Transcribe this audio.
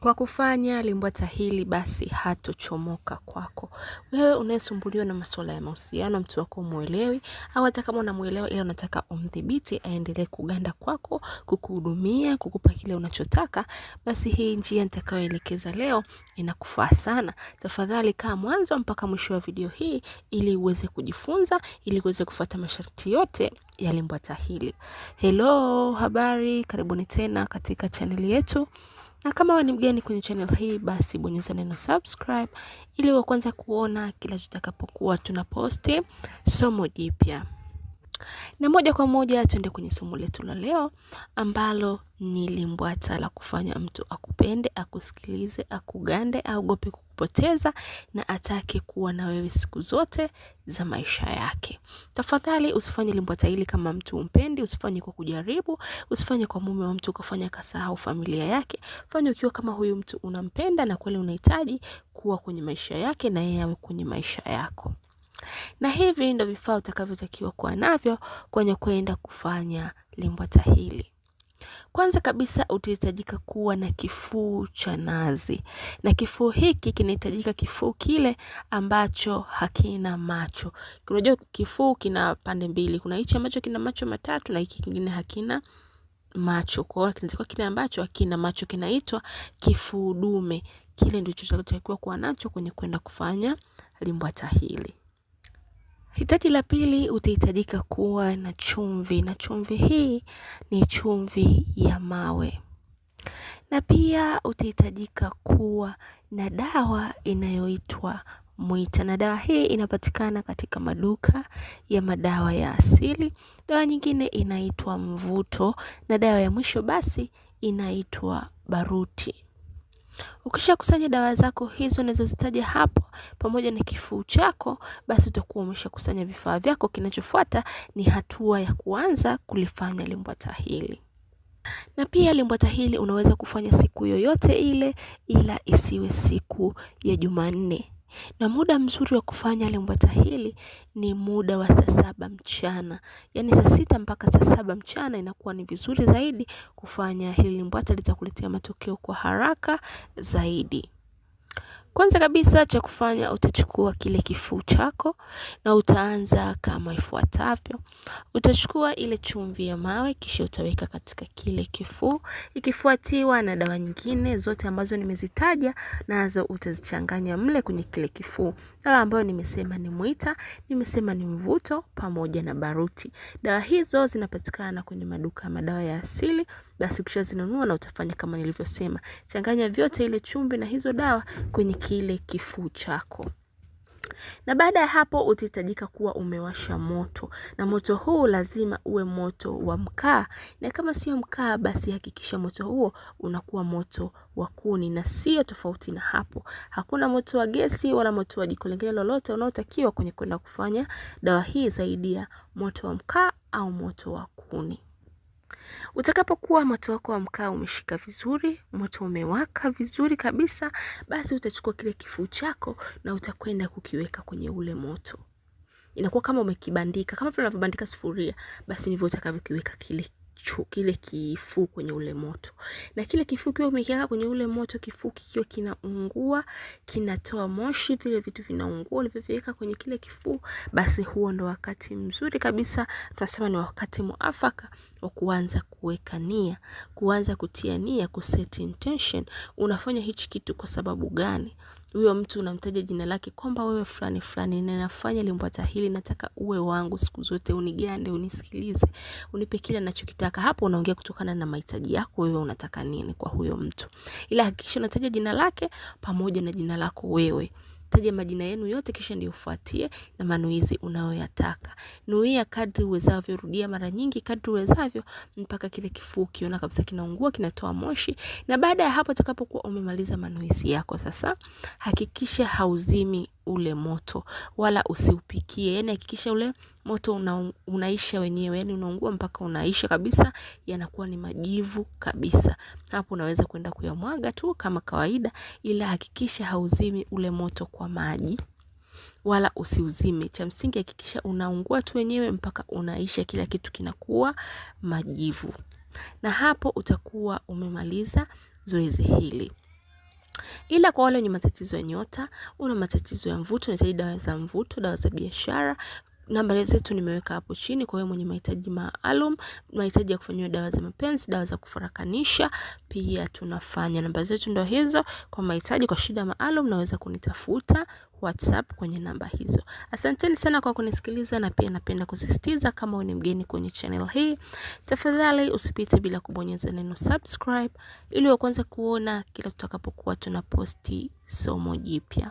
Kwa kufanya limbwata hili basi hatochomoka kwako. Wewe unayesumbuliwa na masuala ya mahusiano, mtu wako muelewi, au hata kama unamuelewa ila unataka umdhibiti aendelee kuganda kwako, kukuhudumia, kukupa kile unachotaka, basi hii njia nitakayoelekeza leo inakufaa sana. Tafadhali kaa mwanzo mpaka mwisho wa video hii ili uweze kujifunza, ili uweze kufuata masharti yote ya limbwata hili. Hello, habari, karibuni tena katika channel yetu. Na kama wewe ni mgeni kwenye channel hii, basi bonyeza neno subscribe ili uwe kwanza kuona kila tutakapokuwa tunaposti somo jipya. Na moja kwa moja tuende kwenye somo letu la leo ambalo ni limbwata la kufanya mtu akupende, akusikilize, akugande, aogope kukupoteza na atake kuwa na wewe siku zote za maisha yake. Tafadhali usifanye limbwata hili kama mtu umpendi, usifanye kwa kujaribu, usifanye kwa mume wa mtu ukafanya kasahau familia yake. Fanya ukiwa kama huyu mtu unampenda na kweli unahitaji kuwa kwenye maisha yake na yeye awe kwenye maisha yako. Na hivi ndio vifaa utakavyotakiwa kuwa navyo kwenye kwenda kufanya limbwata hili. Kwanza kabisa utahitajika kuwa na kifuu cha nazi. Na kifuu hiki kinahitajika kifuu kile ambacho hakina macho. Unajua kifuu kina pande mbili. Kuna hichi ambacho kina macho matatu na hiki kingine hakina macho. Kwa hiyo kinatakiwa kile ambacho hakina macho kinaitwa kifuu dume. Kile ndicho utatakiwa kuwa nacho kwenye kwenda kufanya limbwata hili. Hitaji la pili utahitajika kuwa na chumvi, na chumvi hii ni chumvi ya mawe. Na pia utahitajika kuwa na dawa inayoitwa mwita, na dawa hii inapatikana katika maduka ya madawa ya asili. Dawa nyingine inaitwa mvuto na dawa ya mwisho basi inaitwa baruti. Ukisha kusanya dawa zako hizo nilizozitaja hapo pamoja na kifuu chako, basi utakuwa umeshakusanya vifaa vyako. Kinachofuata ni hatua ya kuanza kulifanya limbwata hili. Na pia limbwata hili unaweza kufanya siku yoyote ile ila isiwe siku ya Jumanne. Na muda mzuri wa kufanya limbwata hili ni muda wa saa 7 mchana. Yaani saa 6 mpaka saa 7 mchana inakuwa ni vizuri zaidi kufanya hili limbwata, litakuletea matokeo kwa haraka zaidi. Kwanza kabisa cha kufanya utachukua kile kifuu chako na utaanza kama ifuatavyo. Utachukua ile chumvi ya mawe kisha utaweka katika kile kifuu. Ikifuatiwa na dawa nyingine zote ambazo nimezitaja nazo utazichanganya mle kwenye kile kifuu. Dawa ambayo nimesema ni mwita, nimesema ni mvuto pamoja na baruti. Dawa hizo zinapatikana kwenye maduka ya madawa ya asili. Basi ukishazinunua na utafanya kama nilivyosema. Changanya vyote ile chumvi na hizo dawa kwenye kile kifuu chako. Na baada ya hapo utahitajika kuwa umewasha moto. Na moto huu lazima uwe moto wa mkaa. Na kama sio mkaa basi hakikisha moto huo unakuwa moto wa kuni na sio tofauti na hapo. Hakuna moto wa gesi wala moto wa jiko lingine lolote unaotakiwa kwenye kwenda kufanya dawa hii zaidi ya moto wa mkaa au moto wa kuni. Utakapokuwa moto wako wa mkaa umeshika vizuri, moto umewaka vizuri kabisa, basi utachukua kile kifuu chako na utakwenda kukiweka kwenye ule moto. Inakuwa kama umekibandika, kama vile unavyobandika sufuria, basi ndivyo utakavyokiweka kile kifuu kwenye ule moto. Na kile kifuu kiwa umekiweka kwenye ule moto, kifuu kikiwa kinaungua, kinatoa moshi, vile vitu vinaungua ulivyoviweka kwenye kile kifuu, basi huo ndo wakati mzuri kabisa, tunasema ni wakati muafaka wa kuanza kuweka nia, kuanza kutia nia, kuset intention. Unafanya hichi kitu kwa sababu gani? Huyo mtu unamtaja jina lake kwamba wewe fulani fulani ninafanya limbwata hili, nataka uwe wangu siku zote, unigande, unisikilize, unipe kile ninachokitaka. Hapo unaongea kutokana na mahitaji yako wewe unataka nini kwa huyo mtu. Ila hakikisha unataja jina lake pamoja na jina lako wewe. Taja majina yenu yote kisha ndio ufuatie na manuizi unayoyataka. Nuia kadri uwezavyo, rudia mara nyingi kadri uwezavyo mpaka kile kifuu kiona kabisa kinaungua, kinatoa moshi. Na baada ya hapo utakapokuwa umemaliza manuizi yako sasa, hakikisha hauzimi ule moto wala usiupikie. Yaani hakikisha ule moto unaisha wenyewe, yani unaungua mpaka unaisha kabisa, yanakuwa ni majivu kabisa. Hapo unaweza kwenda kuyamwaga tu kama kawaida, ila hakikisha hauzimi ule moto kwa maji wala usiuzime. Cha msingi hakikisha unaungua tu wenyewe mpaka unaisha, kila kitu kinakuwa majivu. Na hapo utakuwa umemaliza zoezi hili. Ila kwa wale wenye matatizo ya nyota, una matatizo ya mvuto, unahitaji dawa za mvuto, dawa za biashara, namba zetu nimeweka hapo chini kwa wewe mwenye mahitaji maalum, mahitaji ya kufanywa dawa za mapenzi, dawa za kufarakanisha, pia tunafanya. Namba zetu ndio hizo. Kwa mahitaji, kwa shida maalum, naweza kunitafuta WhatsApp kwenye namba hizo. Asanteni sana kwa kunisikiliza, na pia napenda kusisitiza kama wewe ni mgeni kwenye channel hii, tafadhali usipite bila kubonyeza neno subscribe ili uanze kuona kila tutakapokuwa tunaposti somo jipya.